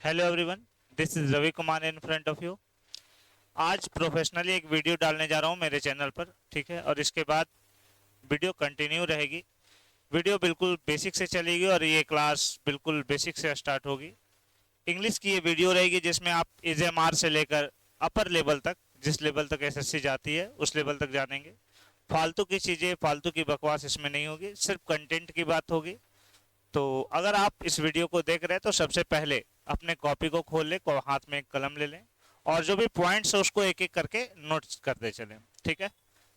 Hello everyone, this is Ravi Kumar in front of you. आज professionally एक video डालने जा रहा हूँ मेरे चैनल पर, ठीक है। और इसके बाद वीडियो कंटिन्यू रहेगी। वीडियो बिल्कुल बेसिक से चलेगी और ये क्लास बिल्कुल बेसिक से स्टार्ट होगी। इंग्लिश की ये वीडियो रहेगी जिसमें आप एजेएमआर से लेकर अपर लेवल तक, जिस लेवल तक एसएससी जाती है उस लेवल तक जानेंगे। फालतू की चीज़ें, फालतू की बकवास इसमें नहीं होगी, सिर्फ कंटेंट की बात होगी। तो अगर आप इस वीडियो को देख रहे हैं तो सबसे पहले अपने कॉपी को खोल ले, हाथ में एक कलम ले लें और जो भी पॉइंट्स है उसको एक एक करके नोट्स करते चलें, ठीक है।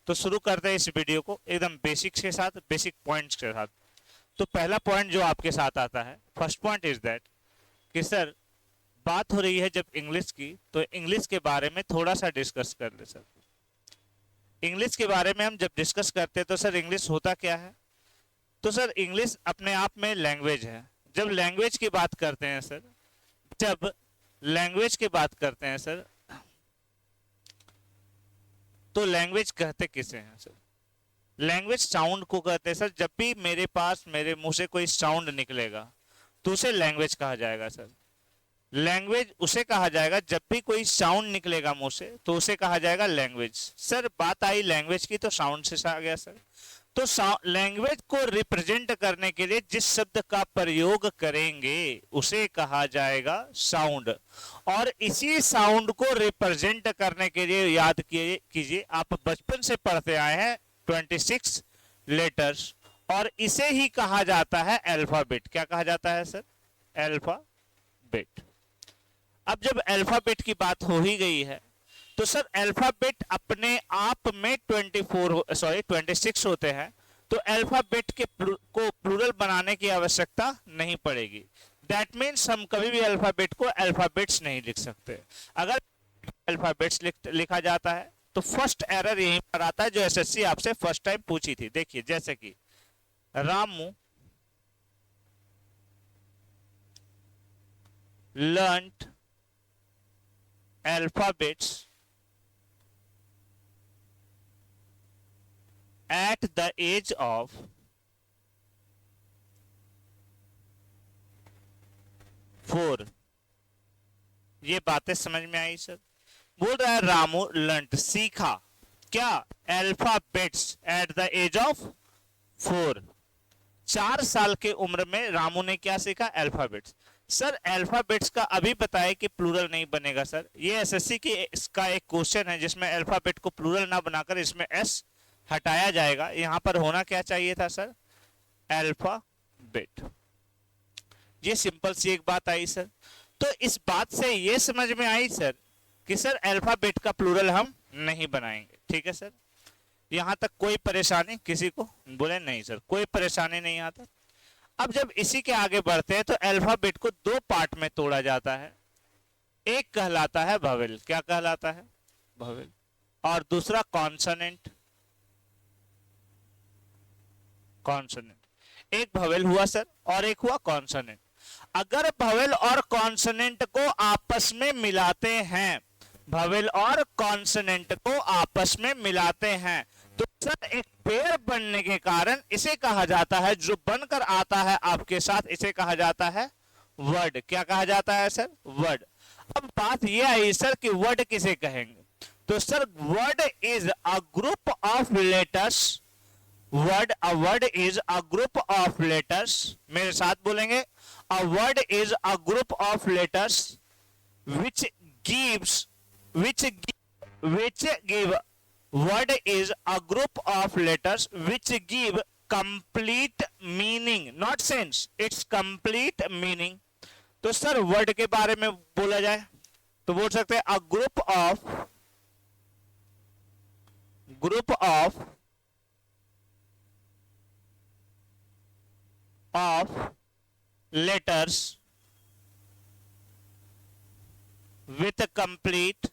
तो शुरू करते हैं इस वीडियो को एकदम बेसिक्स के साथ, बेसिक पॉइंट्स के साथ। तो पहला पॉइंट जो आपके साथ आता है, फर्स्ट पॉइंट इज दैट कि सर बात हो रही है जब इंग्लिश की, तो इंग्लिश के बारे में थोड़ा सा डिस्कस कर ले सर। इंग्लिश के बारे में हम जब डिस्कस करते हैं तो सर इंग्लिश होता क्या है। तो सर इंग्लिश अपने आप में लैंग्वेज है। जब लैंग्वेज की बात करते हैं सर, जब लैंग्वेज की बात करते हैं सर, तो लैंग्वेज कहते किसे हैं सर? लैंग्वेज साउंड को कहते हैं सर। जब भी मेरे पास, मेरे मुंह से कोई साउंड निकलेगा तो उसे लैंग्वेज कहा जाएगा सर। लैंग्वेज उसे कहा जाएगा जब भी कोई साउंड निकलेगा मुंह से तो उसे कहा जाएगा लैंग्वेज। सर बात आई लैंग्वेज की तो साउंड से आ गया सर। तो लैंग्वेज को रिप्रेजेंट करने के लिए जिस शब्द का प्रयोग करेंगे उसे कहा जाएगा साउंड। और इसी साउंड को रिप्रेजेंट करने के लिए याद कीजिए, आप बचपन से पढ़ते आए हैं 26 लेटर्स, और इसे ही कहा जाता है अल्फाबेट। क्या कहा जाता है सर? अल्फाबेट। अब जब अल्फाबेट की बात हो ही गई है तो सर अल्फाबेट अपने आप में 26 होते हैं, तो अल्फाबेट के को प्लूरल बनाने की आवश्यकता नहीं पड़ेगी। दैट मीन्स हम कभी भी अल्फाबेट को अल्फाबेट्स नहीं लिख सकते। अगर अल्फाबेट्स लिखा जाता है तो फर्स्ट एरर यहीं पर आता है जो एसएससी आपसे फर्स्ट टाइम पूछी थी। देखिए, जैसे कि Ramu learnt alphabets at the age of 4। ये बातें समझ में आई सर? बोल रहा है रामू लर्नट, सीखा क्या? Alphabets at the age of 4। 4 साल के उम्र में रामू ने क्या सीखा? अल्फाबेट्स। सर अल्फाबेट्स का अभी बताया कि प्लूरल नहीं बनेगा सर। ये एसएससी की इसका एक क्वेश्चन है जिसमें अल्फाबेट को प्लूरल ना बनाकर इसमें एस हटाया जाएगा। यहां पर होना क्या चाहिए था सर? अल्फाबेट। ये सिंपल सी एक बात आई सर। तो इस बात से ये समझ में आई सर कि सर अल्फाबेट का प्लूरल हम नहीं बनाएंगे, ठीक है सर। यहां तक कोई परेशानी किसी को? बोले नहीं सर, कोई परेशानी नहीं आता। अब जब इसी के आगे बढ़ते हैं तो अल्फाबेट को 2 पार्ट में तोड़ा जाता है। एक कहलाता है वोवेल। क्या कहलाता है? वोवेल। और दूसरा कॉन्सोनेंट। कॉन्सोनेंट। एक वोवेल हुआ सर और एक हुआ कॉन्सोनेंट। अगर वोवेल और कॉन्सोनेंट को आपस में मिलाते हैं, वोवेल और कॉन्सोनेंट को आपस में मिलाते हैं तो सर एक पेड़ बनने के कारण इसे कहा जाता है, जो बनकर आता है आपके साथ, इसे कहा जाता है वर्ड। क्या कहा जाता है सर? वर्ड। अब बात यह आई सर कि वर्ड किसे कहेंगे? तो sir word is a group of letters. A word is a group of letters. मेरे साथ बोलेंगे, a word is a group of letters which gives which give word is a group of letters which give complete meaning, not sense, it's complete meaning। तो sir word के बारे में बोला जाए तो बोल सकते हैं a group of letters with a complete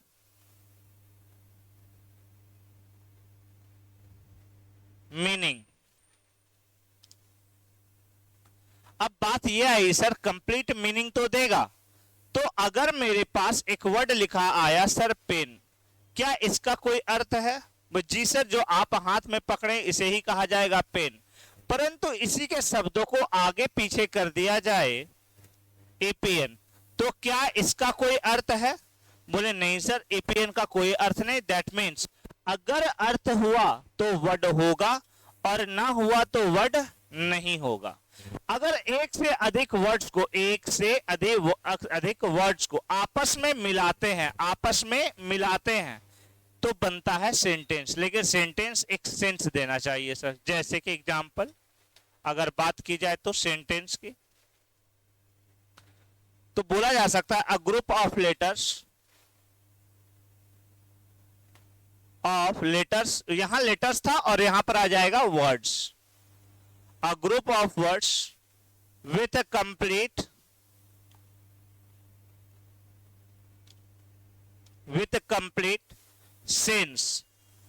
meaning। अब बात यह आई सर कंप्लीट मीनिंग तो देगा, तो अगर मेरे पास एक वर्ड लिखा आया सर पेन, क्या इसका कोई अर्थ है? जी सर, जो आप हाथ में पकड़े इसे ही कहा जाएगा पेन। परंतु इसी के शब्दों को आगे पीछे कर दिया जाए एपीएन, तो क्या इसका कोई अर्थ है? बोले नहीं सर, एपीएन का कोई अर्थ नहीं। दैट मीन्स अगर अर्थ हुआ तो वर्ड होगा और ना हुआ तो वर्ड नहीं होगा। अगर एक से अधिक वर्ड्स को आपस में मिलाते हैं तो बनता है सेंटेंस। लेकिन सेंटेंस एक सेंस देना चाहिए सर। जैसे कि एग्जांपल अगर बात की जाए तो सेंटेंस की, तो बोला जा सकता है अ ग्रुप ऑफ लेटर्स, यहां लेटर्स था और यहां पर आ जाएगा words. A group of words with a complete sense.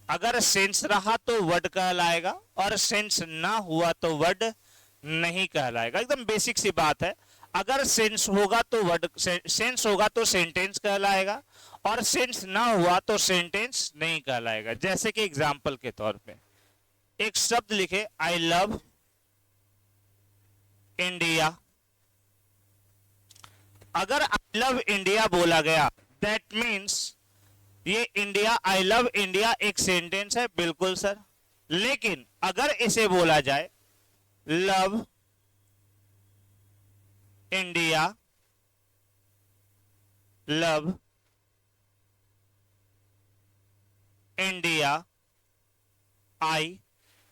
अगर सेंस रहा तो वर्ड कहलाएगा और सेंस ना हुआ तो वर्ड नहीं कहलाएगा। एकदम बेसिक सी बात है। अगर सेंस होगा तो सेंटेंस कहलाएगा और सेंस ना हुआ तो सेंटेंस नहीं कहलाएगा। जैसे कि एग्जांपल के तौर पे एक शब्द लिखे, आई लव इंडिया। अगर आई लव इंडिया बोला गया, दैट मीन्स ये इंडिया, आई लव इंडिया एक सेंटेंस है, बिल्कुल सर। लेकिन अगर इसे बोला जाए love India, love India I,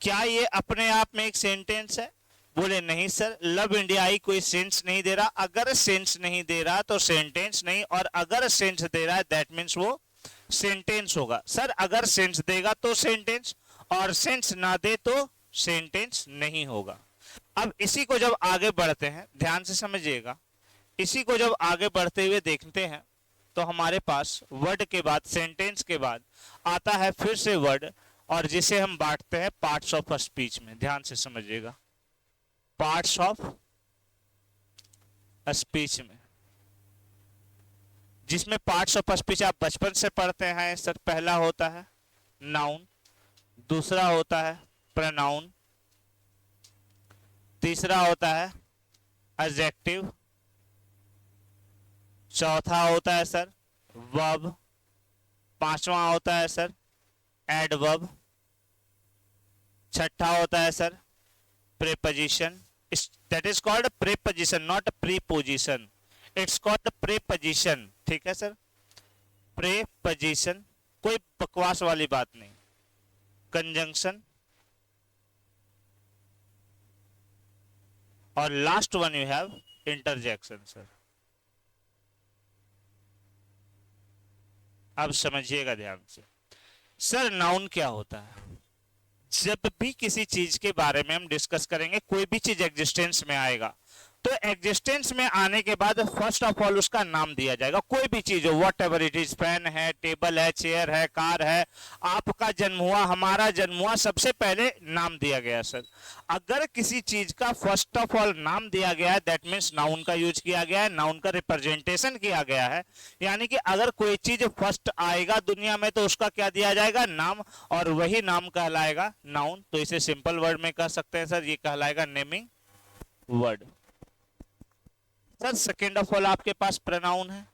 क्या ये अपने आप में एक सेंटेंस है? बोले नहीं सर, लव इंडिया आई कोई सेंस नहीं दे रहा। अगर सेंस नहीं दे रहा तो सेंटेंस नहीं, और अगर सेंस दे रहा है दैट मीन्स वो सेंटेंस होगा। सर अगर सेंस देगा तो सेंटेंस और सेंस ना दे तो सेंटेंस नहीं होगा। अब इसी को जब आगे बढ़ते हैं, ध्यान से समझिएगा, इसी को जब आगे बढ़ते हुए देखते हैं तो हमारे पास वर्ड के बाद, सेंटेंस के बाद आता है फिर से वर्ड, और जिसे हम बांटते हैं पार्ट्स ऑफ स्पीच में। ध्यान से समझिएगा, पार्ट्स ऑफ स्पीच में, जिसमें पार्ट्स ऑफ स्पीच आप बचपन से पढ़ते हैं सर। पहला होता है नाउन, दूसरा होता है प्रोनाउन, तीसरा होता है एडजेक्टिव, चौथा होता है सर वर्ब, पांचवा होता है सर एडवर्ब, छठा होता है sir preposition. That is called preposition, not preposition, it's called preposition. ठीक है सर, प्रीपोजिशन, कोई बकवास वाली बात नहीं। कंजंक्शन, और last one you have interjection sir. अब समझिएगा ध्यान से सर, नाउन क्या होता है? जब भी किसी चीज के बारे में हम डिस्कस करेंगे, कोई भी चीज एग्जिस्टेंस में आएगा तो एग्जिस्टेंस में आने के बाद फर्स्ट ऑफ ऑल उसका नाम दिया जाएगा। कोई भी चीज हो, whatever it is, pen है, टेबल है, चेयर है, कार है, आपका जन्म हुआ, हमारा जन्म हुआ, सबसे पहले नाम दिया गया सर। अगर किसी चीज का फर्स्ट ऑफ ऑल नाम दिया गया है दैट मीन्स नाउन का यूज किया गया है, नाउन का रिप्रेजेंटेशन किया गया है। यानी कि अगर कोई चीज फर्स्ट आएगा दुनिया में तो उसका क्या दिया जाएगा? नाम, और वही नाम कहलाएगा नाउन। तो इसे सिंपल वर्ड में कह सकते हैं सर, ये कहलाएगा naming word. Sir second of all आपके पास प्रोनाउन है।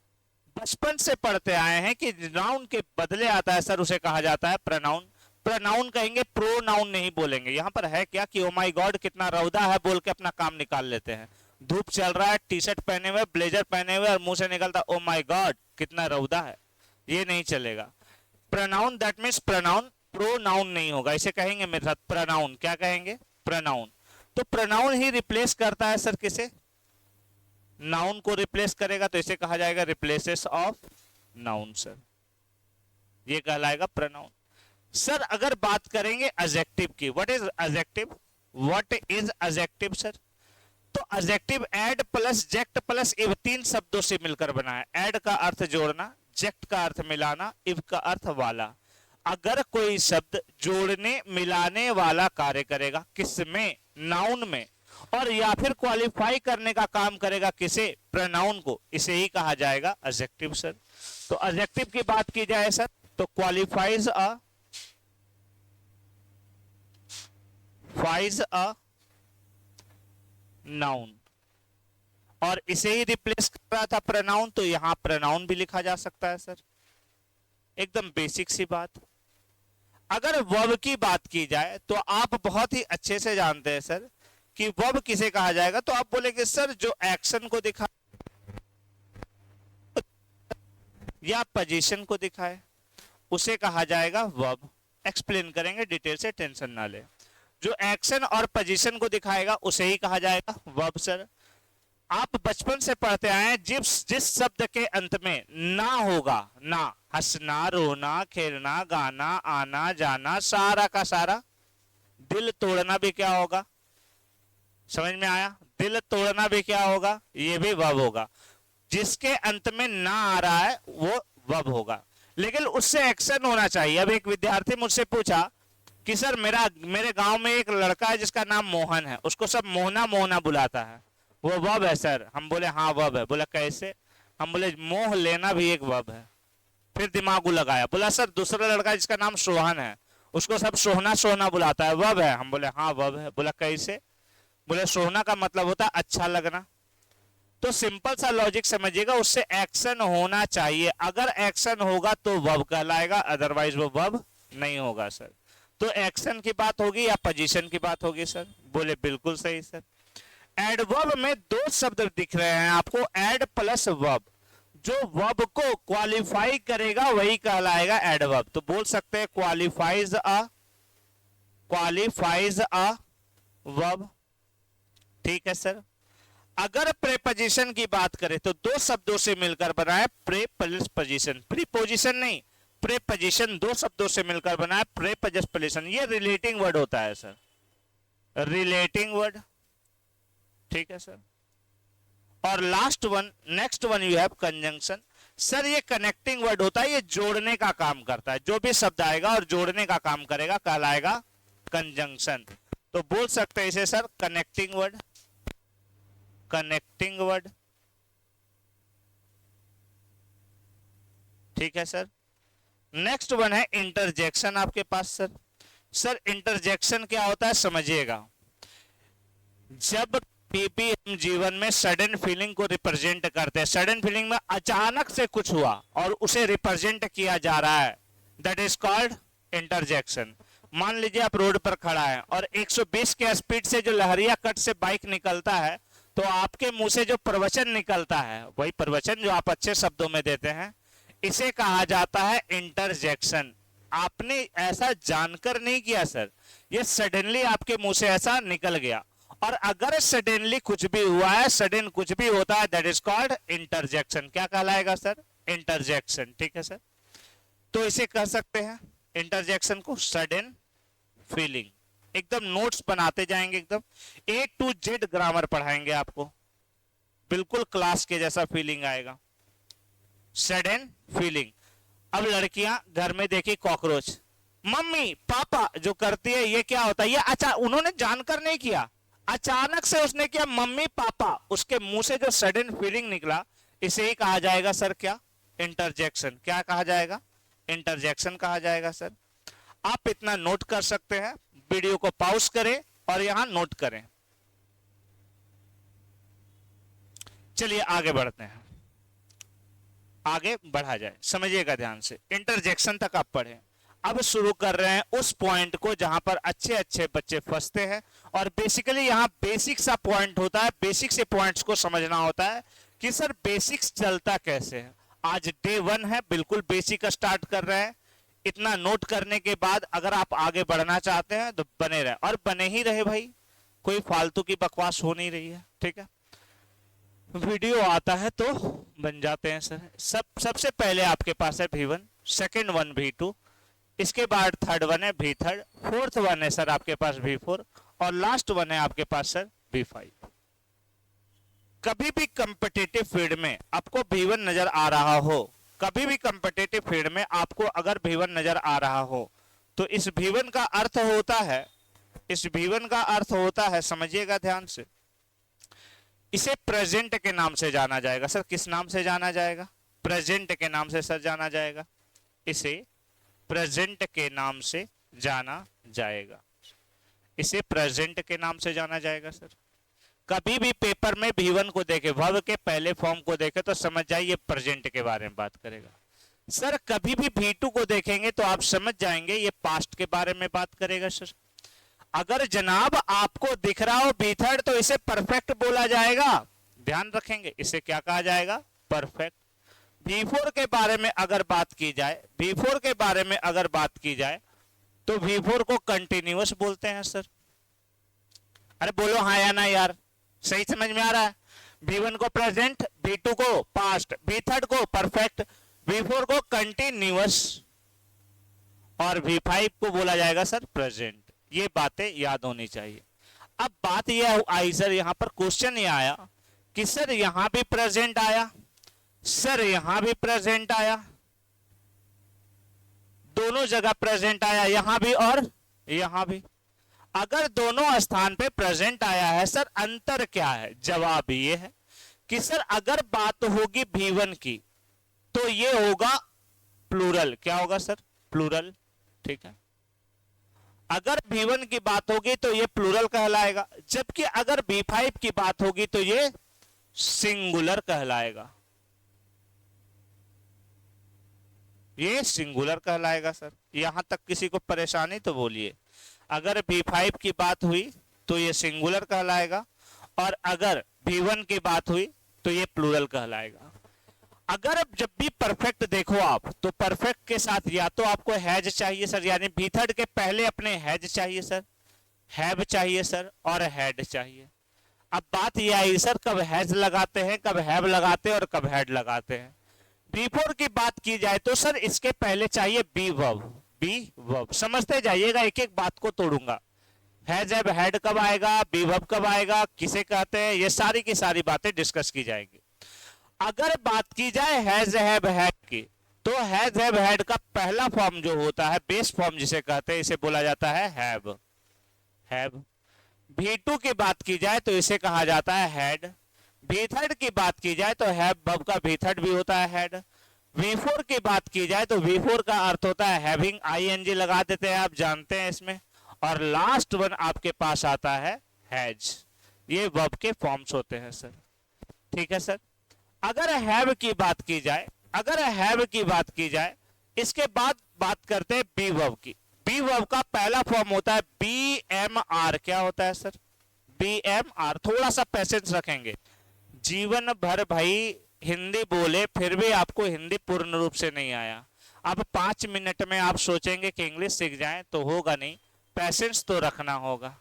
बचपन से पढ़ते आए हैं कि नाउन के बदले आता है सर, उसे कहा जाता है प्रोनाउन। प्रोनाउन कहेंगे, प्रोनाउन नहीं बोलेंगे। यहां पर है क्या कि ओ माय गॉड कितना रौदा है बोल के अपना काम निकाल लेते हैं। धूप चल रहा है, टी शर्ट पहने हुए, ब्लेजर पहने हुए, और मुंह से निकलता ओ माय गॉड कितना रौदा है, ये नहीं चलेगा। Pronoun that means pronoun, pronoun नहीं होगा। इसे कहेंगे मेरे साथ, प्रोनाउन। क्या कहेंगे? प्रोनाउन। तो प्रोनाउन ही रिप्लेस करता है सर किसे? नाउन को रिप्लेस करेगा, तो इसे कहा जाएगा रिप्लेसेस ऑफ नाउन सर, ये कहलाएगा प्रोनाउन। सर अगर बात करेंगे एडजेक्टिव की, what is adjective? What is adjective sir? तो एडजेक्टिव ऐड प्लस जेक्ट प्लस इव, तीन शब्दों से मिलकर बना है। ऐड का अर्थ जोड़ना, जेक्ट का अर्थ मिलाना, इव का अर्थ वाला। अगर कोई शब्द जोड़ने मिलाने वाला कार्य करेगा, किसमें? नाउन में, और या फिर क्वालिफाई करने का काम करेगा किसे? प्रोनाउन को, इसे ही कहा जाएगा एडजेक्टिव सर। तो एडजेक्टिव की बात की जाए सर तो क्वालिफाइज अ नाउन, और इसे ही रिप्लेस कर रहा था प्रोनाउन, तो यहां प्रोनाउन भी लिखा जा सकता है सर। एकदम बेसिक सी बात। अगर वर्ब की बात की जाए तो आप बहुत ही अच्छे से जानते हैं सर कि वर्ब किसे कहा जाएगा। तो आप बोलेंगे सर जो एक्शन को दिखा या पोजीशन को दिखाए उसे कहा जाएगा वर्ब। एक्सप्लेन करेंगे डिटेल से, टेंशन ना ले। जो एक्शन और पोजीशन को दिखाएगा उसे ही कहा जाएगा वर्ब सर। आप बचपन से पढ़ते आए हैं, जिस शब्द के अंत में ना होगा, ना, हंसना, रोना, खेलना, गाना, आना, जाना, सारा का सारा। दिल तोड़ना भी क्या होगा, समझ में आया? दिल तोड़ना भी क्या होगा, ये भी वर्ब होगा। जिसके अंत में ना आ रहा है वो वर्ब होगा, लेकिन उससे एक्शन होना चाहिए। अब एक विद्यार्थी मुझसे पूछा कि सर मेरे गांव में एक लड़का है जिसका नाम मोहन है, उसको सब मोहना मोहना बुलाता है, वो वर्ब है सर? हम बोले हाँ वर्ब है। बोला कैसे? हम बोले मोह लेना भी एक वर्ब है। फिर दिमाग लगाया, बोला सर दूसरा लड़का जिसका नाम सोहन है उसको सब सोहना सोहना बुलाता है, वर्ब है? हम बोले हाँ वर्ब है। बोला कैसे? बोले सोहना का मतलब होता है अच्छा लगना। तो सिंपल सा लॉजिक समझिएगा, उससे एक्शन होना चाहिए। अगर एक्शन होगा तो वर्ब कहलाएगा, अदरवाइज वो वर्ब नहीं होगा सर। तो एक्शन की बात होगी या पोजीशन की बात होगी सर? बोले बिल्कुल सही सर। एडवर्ब में दो शब्द दिख रहे हैं आपको, एड प्लस वर्ब। जो वर्ब को क्वालिफाई करेगा वही कहलाएगा एडवर्ब। तो बोल सकते हैं क्वालिफाइज अ वर्ब। ठीक है सर। अगर प्रेपोजिशन की बात करें तो दो शब्दों से मिलकर बना है प्रेपोजिशन, प्रीपोजिशन नहीं, प्रेपोजिशन दो शब्दों से मिलकर बना है प्रेपोजिशन। ये रिलेटिंग वर्ड होता है सर, रिलेटिंग वर्ड। ठीक है सर। और last one, next one you have conjunction. Sir ये कनेक्टिंग वर्ड होता है, ये जोड़ने का काम करता है। जो भी शब्द आएगा और जोड़ने का काम करेगा कहलाएगा कंजंक्शन। तो बोल सकते हैं इसे sir connecting word, connecting word. ठीक है सर। नेक्स्ट वन है इंटरजेक्शन आपके पास सर। सर इंटरजेक्शन क्या होता है समझिएगा। जब भी हम जीवन में सडन फीलिंग को रिप्रेजेंट करते हैं, सडन फीलिंग में अचानक से कुछ हुआ और उसे रिप्रेजेंट किया जा रहा है, दैट इज कॉल्ड इंटरजेक्शन। मान लीजिए आप रोड पर खड़ा है और 120 के स्पीड से जो लहरिया कट से बाइक निकलता है, तो आपके मुंह से जो प्रवचन निकलता है, वही प्रवचन जो आप अच्छे शब्दों में देते हैं, इसे कहा जाता है इंटरजेक्शन। आपने ऐसा जानकर नहीं किया सर, ये सडनली आपके मुंह से ऐसा निकल गया। और अगर सडनली कुछ भी हुआ है, सडन कुछ भी होता है, दैट इज कॉल्ड इंटरजेक्शन। क्या कहलाएगा सर? इंटरजेक्शन। ठीक है सर। तो इसे कह सकते हैं इंटरजेक्शन को सडन फीलिंग। एकदम नोट्स बनाते जाएंगे, एकदम A to Z ग्रामर पढ़ाएंगे आपको, बिल्कुल क्लास के जैसा फीलिंग आएगा। Sudden feeling. अब लड़कियां घर में देखी कॉकरोच, मम्मी पापा जो करती है, ये क्या होता है? ये उन्होंने जानकर नहीं किया, अचानक से उसने किया मम्मी पापा, उसके मुंह से जो सडन फीलिंग निकला, इसे ही कहा जाएगा सर क्या? इंटरजेक्शन। क्या कहा जाएगा? इंटरजेक्शन कहा जाएगा सर। आप इतना नोट कर सकते हैं, वीडियो को पॉज करें और यहां नोट करें। चलिए आगे बढ़ते हैं, आगे बढ़ा जाए, समझिएगा ध्यान से। इंटरजेक्शन तक आप पढ़े, अब शुरू कर रहे हैं उस पॉइंट को जहां पर अच्छे अच्छे बच्चे फंसते हैं। और बेसिकली यहां बेसिक सा पॉइंट होता है, बेसिक से पॉइंट्स को समझना होता है कि सर बेसिक्स चलता कैसे है। आज डे 1 है, बिल्कुल बेसिक स्टार्ट कर रहे हैं। इतना नोट करने के बाद अगर आप आगे बढ़ना चाहते हैं तो बने रहे, और बने ही रहे भाई, कोई फालतू की बकवास हो नहीं रही है। ठीक है, वीडियो आता है तो बन जाते हैं सर। सबसे पहले आपके पास है V1, सेकंड वन V2, इसके बाद थर्ड वन है V3, फोर्थ वन है सर आपके पास V4, और लास्ट वन है आपके पास सर V5। कभी भी कंपिटिटिव फील्ड में आपको V1 नजर आ रहा हो, कभी भी कंपिटिटिव फील्ड में आपको अगर V1 नजर आ रहा हो, तो इस V1 का अर्थ होता है, इस V1 का अर्थ होता है, समझिएगा ध्यान से, इसे प्रेजेंट के नाम से जाना जाएगा सर। किस नाम से जाना जाएगा? प्रेजेंट के नाम से सर जाना जाएगा, इसे प्रेजेंट के नाम से जाना जाएगा, इसे प्रेजेंट के नाम से जाना जाएगा सर। कभी भी पेपर में V1 को देखे, वर्ब के पहले फॉर्म को देखे तो समझ जाइए प्रेजेंट के बारे में बात करेगा। सर कभी भी V2 को देखेंगे तो आप समझ जाएंगे ये पास्ट के बारे में बात करेगा। सर अगर जनाब आपको दिख रहा हो B3 तो इसे परफेक्ट बोला जाएगा, ध्यान रखेंगे, इसे क्या कहा जाएगा, परफेक्ट। V4 के बारे में अगर बात की जाए, V4 के बारे में अगर बात की जाए तो V4 को कंटिन्यूअस बोलते हैं सर। अरे बोलो हाँ या ना यार, सही समझ में आ रहा है? V1 को प्रेजेंट, V2 को पास्ट, V3 को परफेक्ट, V4 को कंटिन्यूअस और V5 को बोला जाएगा सर प्रेजेंट। ये बातें याद होनी चाहिए। अब बात यह आई सर, यहां पर क्वेश्चन ये आया कि सर यहां भी प्रेजेंट आया, सर यहां भी प्रेजेंट आया, दोनों जगह प्रेजेंट आया, यहां भी और यहां भी। अगर दोनों स्थान पे प्रेजेंट आया है सर, अंतर क्या है? जवाब ये है कि सर अगर बात होगी V1 की तो ये होगा प्लूरल। क्या होगा सर? प्लूरल। ठीक है, अगर V1 की बात होगी तो ये प्लूरल कहलाएगा, जबकि अगर V5 की बात होगी तो ये सिंगुलर कहलाएगा, ये सिंगुलर कहलाएगा सर। यहां तक किसी को परेशानी तो बोलिए। अगर V5 की बात हुई तो ये सिंगुलर कहलाएगा और अगर V1 की बात हुई तो ये प्लूरल कहलाएगा। अगर जब भी परफेक्ट देखो आप तो परफेक्ट के साथ या तो आपको हैज चाहिए सर, यानी V3 के पहले अपने हैज चाहिए सर, हैव चाहिए सर और हैड चाहिए। अब बात यह आई सर कब हैज लगाते हैं, कब हैव लगाते हैं और कब हैड लगाते हैं। V4 की बात की जाए तो सर इसके पहले चाहिए बी वर्ब, बी वर्ब। समझते जाइएगा, एक एक बात को तोड़ूंगा। हैज हैव हैड कब आएगा, बी वर्ब कब आएगा, किसे कहते हैं, ये सारी की सारी बातें डिस्कस की जाएंगी। अगर बात की जाए हैज हैव हैड की तो हैज हैव हैड का पहला फॉर्म जो होता है, बेस फॉर्म जिसे कहते हैं, इसे बोला जाता है हैव, हैव। V2 की बात की जाए तो इसे कहा जाता है हैड। V3 की बात की जाए तो हैव वर्ब का V3 भी होता है हैड। V4 की बात की जाए तो V4 का अर्थ होता है हैविंग, ING लगा देते हैं, आप जानते हैं इसमें। और लास्ट वन आपके पास आता है हैज। ये वर्ब के फॉर्म्स होते हैं सर। ठीक है सर, अगर हैव की बात की जाए, अगर हैव की बात की जाए, इसके बाद बात करते हैं बी वर्ब की। बी वर्ब का पहला फॉर्म होता है BMR। क्या होता है सर? BMR। थोड़ा सा पैसेंस रखेंगे, जीवन भर भाई हिंदी बोले फिर भी आपको हिंदी पूर्ण रूप से नहीं आया। अब 5 मिनट में आप सोचेंगे कि इंग्लिश सीख जाएं तो होगा नहीं, पैसेंस तो रखना होगा।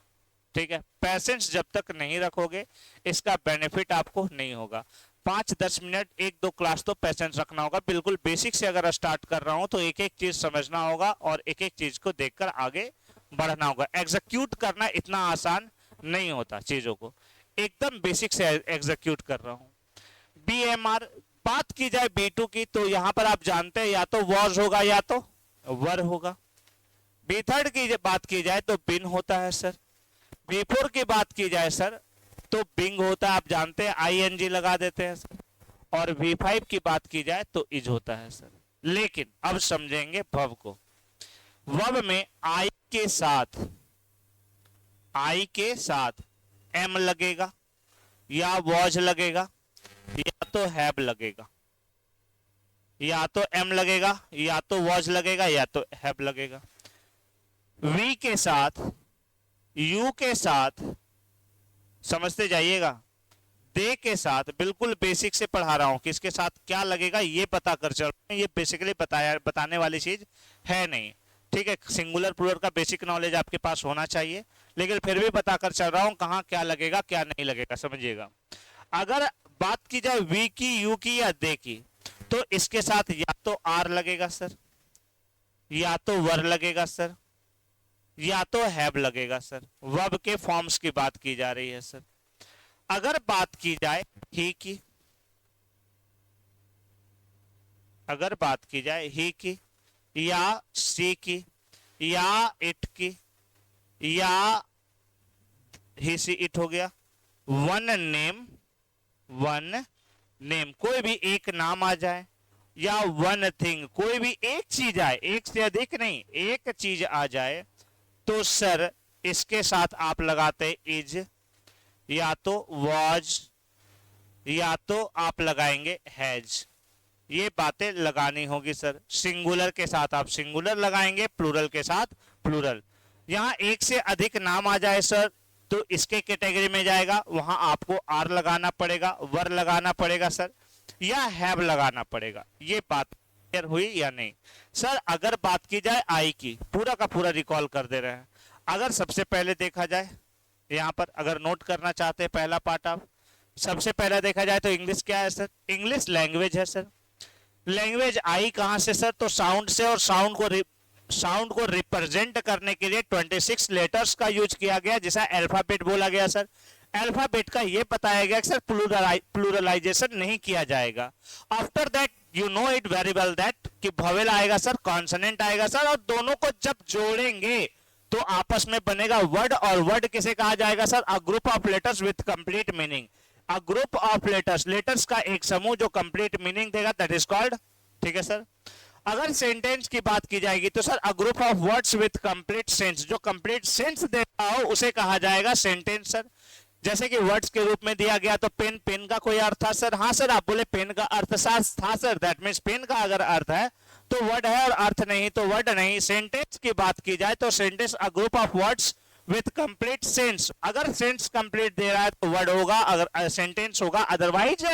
ठीक है, पैसेंस जब तक नहीं रखोगे इसका बेनिफिट आपको नहीं होगा। 5-10 मिनट 1-2 क्लास तो पैसेंस रखना होगा। बिल्कुल बेसिक से अगर स्टार्ट कर रहा हूं तो एक एक चीज समझना होगा और एक एक चीज को देखकर आगे बढ़ना होगा। एग्जीक्यूट करना इतना आसान नहीं होता, चीजों को एकदम बेसिक से एग्जीक्यूट कर रहा हूं। BMR। बात की जाए B2 की तो यहां पर आप जानते हैं या तो वॉज होगा या तो वर होगा। B3 की बात की जाए तो बिन होता है सर। B4 की बात की जाए सर तो बिंग होता है, आप जानते हैं, ING लगा देते हैं सर। और V5 की बात की जाए तो इज होता है सर। लेकिन अब समझेंगे वर्ब को। वर्ब में आई के साथ एम लगेगा या वॉज लगेगा या तो हैव लगेगा, या तो एम लगेगा या तो वॉज लगेगा या तो हैव लगेगा। वी के साथ, यू के साथ, समझते जाइएगा, दे के साथ, बिल्कुल बेसिक से पढ़ा रहा हूं, किसके साथ क्या लगेगा ये पता कर चल रहा हूं। ये बेसिकली बताने वाली चीज है नहीं। ठीक है, सिंगुलर प्लूरल का बेसिक नॉलेज आपके पास होना चाहिए, लेकिन फिर भी बता कर चल रहा हूं कहां क्या लगेगा क्या नहीं लगेगा, समझिएगा। अगर बात की जाए वी की, यू की या दे की तो इसके साथ या तो आर लगेगा सर, या तो वर लगेगा सर, या तो हैव लगेगा सर। वर्ब के फॉर्म्स की बात की जा रही है सर। अगर बात की जाए ही की, अगर बात की जाए ही की या सी की या इट की या ही सी इट हो गया, वन नेम कोई भी एक नाम आ जाए या वन थिंग कोई भी एक चीज आए, एक से अधिक नहीं, एक चीज आ जाए तो सर इसके साथ आप लगाते इज, या तो was, या तो आप लगाएंगे हैज। ये बातें लगानी होगी सर। सिंगुलर के साथ आप सिंगुलर लगाएंगे, प्लूरल के साथ प्लूरल। यहां एक से अधिक नाम आ जाए सर तो इसके कैटेगरी में जाएगा, वहां आपको आर लगाना पड़ेगा, वर लगाना पड़ेगा सर, या हैव लगाना पड़ेगा। ये बात क्लियर हुई या नहीं सर? अगर बात की जाए आई की, पूरा का पूरा रिकॉल कर दे रहे हैं। अगर सबसे पहले देखा जाए यहां पर, अगर नोट करना चाहते हैं पहला पार्ट आप, सबसे पहला देखा जाए तो इंग्लिश क्या है सर? इंग्लिश लैंग्वेज है सर। लैंग्वेज आई कहां से सर? तो साउंड से, और साउंड को रिप्रेजेंट करने के लिए 26 लेटर्स का यूज किया गया, जिसे अल्फाबेट बोला गया सर। अल्फाबेट का ये बताया गया कि सर प्लूरलाइजेशन नहीं किया जाएगा। After that you know it very well that कि वोवेल आएगा सर, कॉन्सोनेंट आएगा सर, और दोनों को जब जोड़ेंगे तो आपस में बनेगा वर्ड। और वर्ड किसे कहा जाएगा sir? A group of letters with complete meaning. A group of letters, letters का एक समूह जो कंप्लीट मीनिंग देगा, दैट इज कॉल्ड, ठीक है सर। अगर सेंटेंस की बात की जाएगी तो sir a group of words with complete sense, जो कंप्लीट सेंस देता हो उसे कहा जाएगा सेंटेंस सर। जैसे कि वर्ड्स के रूप में दिया गया तो पेन, पेन का कोई अर्थ था सर? हाँ सर, आप बोले पेन का अर्थ था सर, दैट मींस पेन का अगर अर्थ है तो वर्ड है, और अर्थ नहीं तो वर्ड नहीं। सेंटेंस की बात की जाए तो sentence a group of words with complete sense. अगर सेंस कंप्लीट दे रहा है तो वर्ड होगा, अगर सेंटेंस होगा, अदरवाइज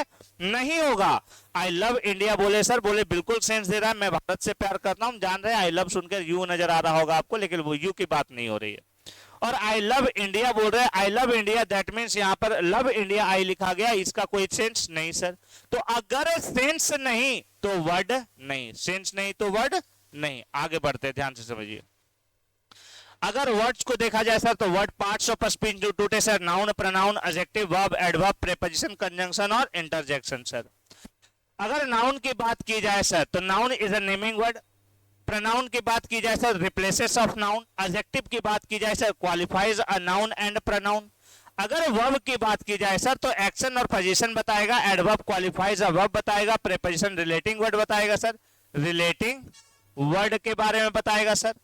नहीं होगा। आई लव इंडिया बोले सर, बोले बिल्कुल सेंस दे रहा है, मैं भारत से प्यार करता हूं। जान रहे हैं आई लव सुनकर यू नजर आ रहा होगा आपको, लेकिन वो यू की बात नहीं हो रही है। और आई लव इंडिया बोल रहे हैं, I love India, that means यहां पर लव इंडिया आई लिखा गया, इसका कोई सेंस नहीं सर। तो अगर सेंस नहीं तो वर्ड नहीं, सेंस नहीं तो वर्ड नहीं। आगे बढ़ते, ध्यान से समझिए। अगर वर्ड्स को देखा जाए सर तो वर्ड पार्ट्स ऑफ स्पीच जो टूटे sir, noun, pronoun, adjective, verb, adverb, preposition, conjunction और इंटरजेक्शन सर। अगर नाउन की बात की जाए सर तो noun is a naming word. Pronoun की बात की जाए sir replaces of noun. Adjective की बात की जाए sir qualifies a noun and pronoun. अगर वर्ब की बात की जाए सर तो एक्शन और पोजीशन बताएगा, एडवर्ब क्वालिफाइज अ वर्ब बताएगा, प्रीपोजिशन रिलेटिंग वर्ड बताएगा सर, रिलेटिंग वर्ड के बारे में बताएगा सर।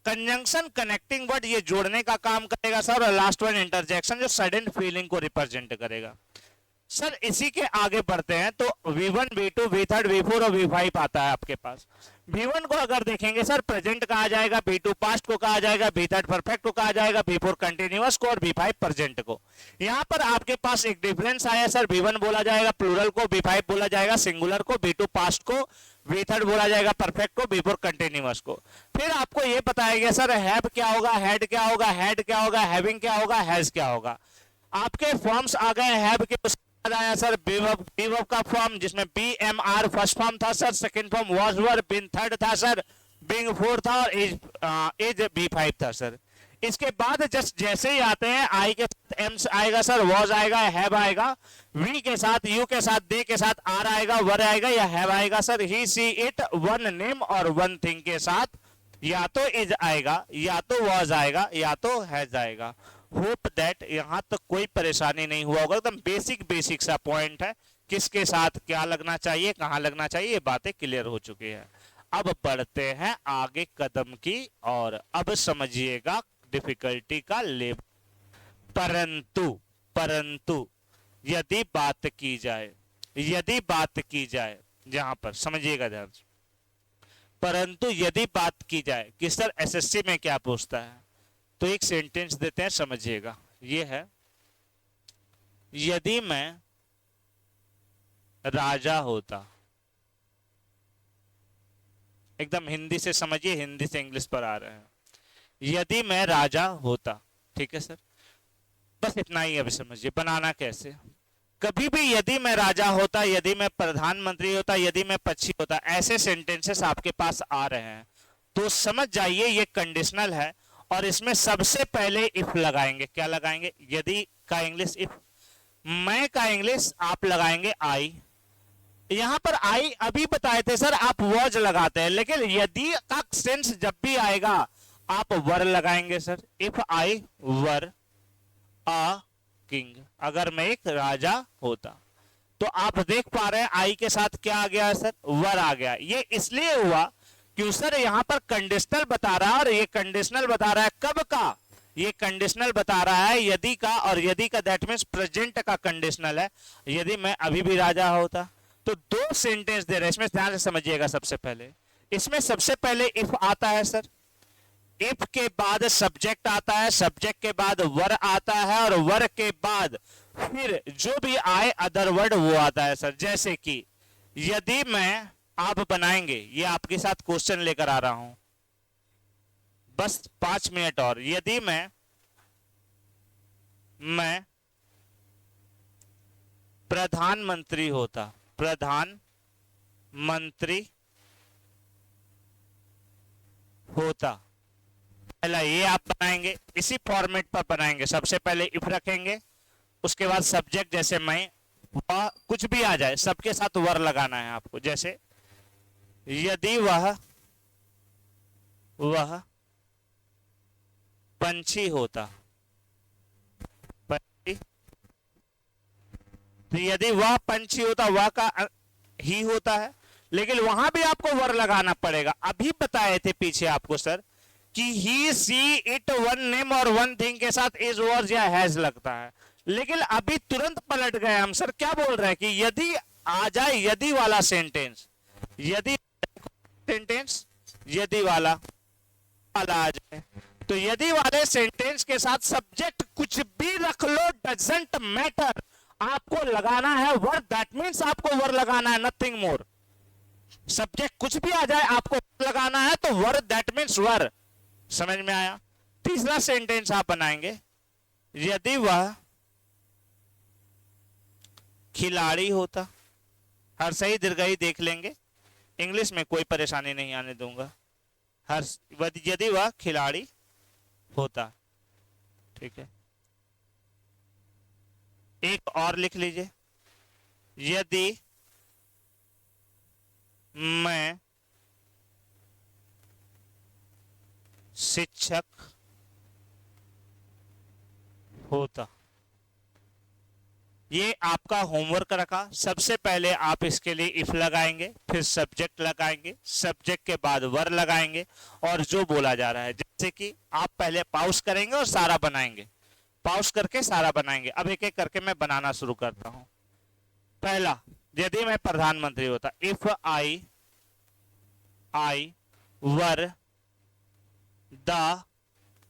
कंजंक्शन कनेक्टिंग वर्ड, ये जोड़ने का काम करेगा सर। और लास्ट वन इंटरजेक्शन, जो सडन फीलिंग को रिप्रेजेंट करेगा सर। इसी के आगे बढ़ते हैं तो V1, V2, V3, V4 और V5 आता है आपके पास। V1 को अगर देखेंगे सर प्रेजेंट कहा जाएगा, V2 पास्ट को कहा जाएगा, V3 परफेक्ट को कहा जाएगा, V4 कंटिन्यूअस को और V5 प्रेजेंट को। यहां पर आपके पास एक डिफरेंस आया सर, V1 बोला जाएगा प्लूरल को, V5 बोला जाएगा सिंगुलर को, V2 पास्ट को, V3 बोला जाएगा परफेक्ट को, V4 कंटिन्यूअस को। फिर आपको यह बताया गया सर हैव क्या होगा, हेड क्या होगा, हेड क्या होगा, हैविंग क्या होगा, हैज क्या होगा। आपके फॉर्म्स आ गए हैव के, आया सर बीवर्ब का फॉर्म, जिसमें BMR फर्स्ट फॉर्म था sir, second form was were, been third था सर, बीइंग फोर्थ था, और इज B5 था सर। इसके बाद जस्ट जैसे ही आते हैं आई के साथ एम आएगा सर, वाज आएगा, हैव आएगा, वी के साथ, यू के साथ, दे के साथ आर आएगा, वर आएगा या हैव आएगा sir, he see it, one name और वन थिंग के साथ या तो इज आएगा, या तो वाज आएगा, या तो हैज आएगा। होप दैट यहां तक कोई परेशानी नहीं हुआ होगा। एकदम बेसिक सा पॉइंट है, किसके साथ क्या लगना चाहिए, कहां लगना चाहिए, ये बातें क्लियर हो चुकी है। अब बढ़ते हैं आगे कदम की और अब समझिएगा डिफिकल्टी का लेवल। परंतु यदि बात की जाए जहां पर समझिएगा ध्यान से, परंतु यदि बात की जाए कि सर एसएससी में क्या पूछता है, तो एक सेंटेंस देते हैं, समझिएगा। ये है, यदि मैं राजा होता, एकदम हिंदी से समझिए, हिंदी से इंग्लिश पर आ रहे हैं। यदि मैं राजा होता, ठीक है सर, बस इतना ही अभी समझिए बनाना कैसे। कभी भी यदि मैं राजा होता, यदि मैं प्रधानमंत्री होता, यदि मैं पक्षी होता, ऐसे सेंटेंसेस आपके पास आ रहे हैं तो समझ जाइए ये कंडीशनल है, और इसमें सबसे पहले इफ लगाएंगे। क्या लगाएंगे? यदि का इंग्लिश इफ, मैं का इंग्लिश आप लगाएंगे आई। यहां पर आई अभी बताए थे सर आप वॉज लगाते हैं, लेकिन यदि का सेंस जब भी आएगा आप वर लगाएंगे sir. If I were a king, अगर मैं एक राजा होता, तो आप देख पा रहे हैं आई के साथ क्या आ गया सर, वर आ गया। ये इसलिए हुआ क्यों सर, यहां पर कंडीशनल बता रहा है, और ये कंडीशनल बता रहा है कब का, ये कंडीशनल बता रहा है यदि का, और यदि का दैट मीन्स प्रेजेंट का कंडीशनल है। यदि मैं अभी भी राजा होता, तो दो सेंटेंस दे रहे हैं इसमें, ध्यान से समझिएगा। सबसे पहले इसमें सबसे पहले इफ आता है सर, इफ के बाद सब्जेक्ट आता है, सब्जेक्ट के बाद वर आता है, और वर के बाद फिर जो भी आए अदर वर्ड वो आता है सर। जैसे कि यदि मैं, आप बनाएंगे, ये आपके साथ क्वेश्चन लेकर आ रहा हूं, बस 5 मिनट और। यदि मैं प्रधानमंत्री होता, प्रधानमंत्री होता, पहला ये आप बनाएंगे, इसी फॉर्मेट पर बनाएंगे। सबसे पहले इफ रखेंगे, उसके बाद सब्जेक्ट, जैसे मैं, वह, कुछ भी आ जाए, सबके साथ वर लगाना है आपको। जैसे यदि वह पंछी होता, पंछी, तो यदि वह पंछी होता, वह का ही होता है, लेकिन वहां भी आपको वर लगाना पड़ेगा। अभी बताए थे पीछे आपको सर कि ही, सी, इट, वन नेम और वन थिंग के साथ इज, वॉज या हैज लगता है, लेकिन अभी तुरंत पलट गए हम सर। क्या बोल रहे हैं कि यदि आ जाए यदि वाला सेंटेंस, यदि सेंटेंस यदि वाला आ जाए, तो यदि वाले सेंटेंस के साथ सब्जेक्ट कुछ भी रख लो, डजंट मैटर, आपको लगाना है वर। दैट मीन्स आपको वर लगाना है, नथिंग मोर। सब्जेक्ट कुछ भी आ जाए, आपको लगाना है तो वर, दैट मीन्स वर। समझ में आया? तीसरा सेंटेंस आप बनाएंगे, यदि वह खिलाड़ी होता, हर सही दीर्घई देख लेंगे, इंग्लिश में कोई परेशानी नहीं आने दूंगा। यदि वह खिलाड़ी होता, ठीक है। एक और लिख लीजिए, यदि मैं शिक्षक होता। ये आपका होमवर्क रखा। सबसे पहले आप इसके लिए इफ लगाएंगे, फिर सब्जेक्ट लगाएंगे, सब्जेक्ट के बाद वर लगाएंगे, और जो बोला जा रहा है, जैसे कि आप पहले पॉज करेंगे और सारा बनाएंगे, पॉज करके सारा बनाएंगे। अब एक एक करके मैं बनाना शुरू करता हूं। पहला, यदि मैं प्रधानमंत्री होता, if I were the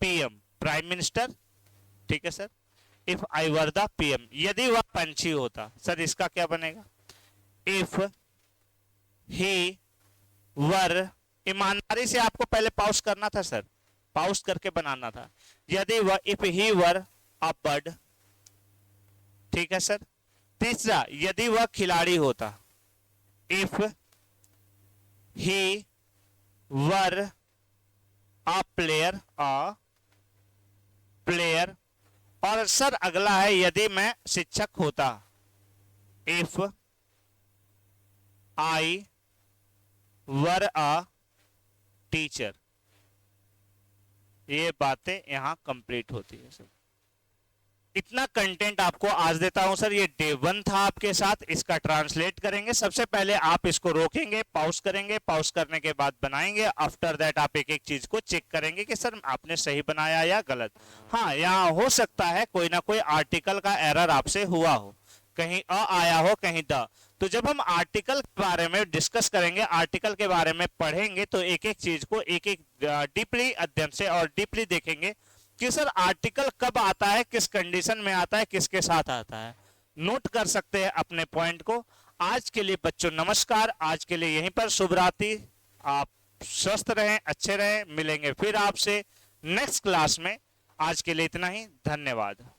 PM, prime minister, ठीक है sir. If I were the PM, यदि वह पंछी होता, सर इसका क्या बनेगा? इफ ही वर, ईमानदारी से आपको पहले पॉज करना था सर, पॉज करके बनाना था। यदि वह, if he were a bird, ठीक है सर। तीसरा, यदि वह खिलाड़ी होता, if he were a player, और सर अगला है, यदि मैं शिक्षक होता, if I were a teacher. ये बातें यहां कंप्लीट होती है सर। इतना कंटेंट आपको आज देता हूं सर। ये डे 1 था आपके साथ, इसका ट्रांसलेट करेंगे। सबसे पहले आप इसको रोकेंगे, पॉज करेंगे, पॉज करने के बाद बनाएंगे। आफ्टर दैट आप एक एक चीज को चेक करेंगे कि सर आपने सही बनाया या गलत। हाँ, यहाँ हो सकता है कोई ना कोई आर्टिकल का एरर आपसे हुआ हो, कहीं अ आया हो, कहीं द। तो जब हम आर्टिकल के बारे में डिस्कस करेंगे, आर्टिकल के बारे में पढ़ेंगे, तो एक एक चीज को एक एक डीपली अध्ययन से और डीपली देखेंगे कि सर आर्टिकल कब आता है, किस कंडीशन में आता है, किसके साथ आता है। नोट कर सकते हैं अपने पॉइंट को। आज के लिए बच्चों नमस्कार, आज के लिए यहीं पर शुभ रात्रि। आप स्वस्थ रहें, अच्छे रहें। मिलेंगे फिर आपसे नेक्स्ट क्लास में। आज के लिए इतना ही, धन्यवाद।